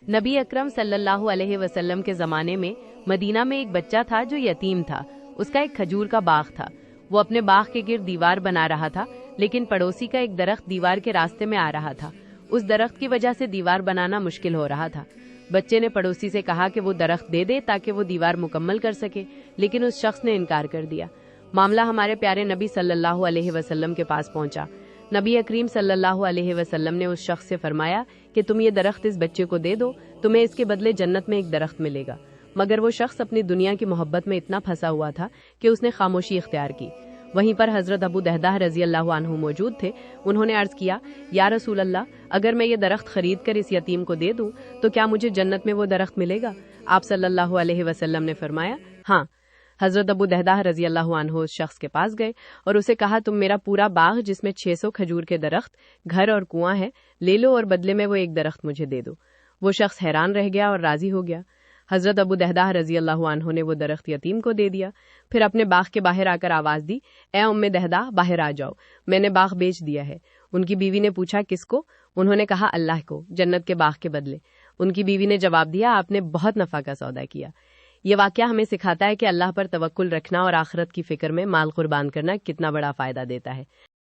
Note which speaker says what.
Speaker 1: नबी अकरम सल्लल्लाहु अलैहि वसल्लम के ज़माने में मदीना में एक बच्चा था जो यतीम था। उसका एक खजूर का बाग था। वो अपने बाग के गिर्द दीवार बना रहा था, लेकिन पड़ोसी का एक दरख्त दीवार के रास्ते में आ रहा था। उस दरख्त की वजह से दीवार बनाना मुश्किल हो रहा था। बच्चे ने पड़ोसी से कहा कि वो दरख्त दे दे ताकि वो दीवार मुकम्मल कर सके, लेकिन उस शख्स ने इनकार कर दिया। मामला हमारे प्यारे नबी सल्लल्लाहु अलैहि वसल्लम के पास पहुंचा। नबी करीम सल्लल्लाहु अलैहि वसल्लम ने उस शख्स से फरमाया कि तुम ये दरख्त इस बच्चे को दे दो, तुम्हें इसके बदले जन्नत में एक दरख्त मिलेगा। मगर वो शख्स अपनी दुनिया की मोहब्बत में इतना फंसा हुआ था कि उसने खामोशी इख्तियार की। वहीं पर हजरत अबू दहदाह रजी अल्लाह अन्हु मौजूद थे। उन्होंने अर्ज किया, या रसूल अल्लाह, अगर मैं ये दरख्त खरीद कर इस यतीम को दे दूं तो क्या मुझे जन्नत में वो दरख्त मिलेगा? आप सल्लल्लाहु अलैहि वसल्लम ने फरमाया, हाँ। हजरत अबू दहदाह रजी अल्लाह अन्हु उस शख्स के पास गए और उसे कहा, तुम मेरा पूरा बाग जिसमें 600 खजूर के दरख्त, घर और कुआं है, ले लो और बदले में वो एक दरख्त मुझे दे दो। वो शख्स हैरान रह गया और राजी हो गया। हजरत अबू दहदाह रजी अल्लाह अन्हु ने वो दरख्त यतीम को दे दिया। फिर अपने बाग के बाहर आकर आवाज दी, ए उम्मे दहदाह, बाहर आ जाओ, मैंने बाग बेच दिया है। उनकी बीवी ने पूछा, किसको? उन्होंने कहा, अल्लाह को, जन्नत के बाग के बदले। उनकी बीवी ने जवाब दिया, आपने बहुत नफा का सौदा किया। ये वाकया हमें सिखाता है कि अल्लाह पर तवक्कुल रखना और आखिरत की फिक्र में माल कुर्बान करना कितना बड़ा फायदा देता है।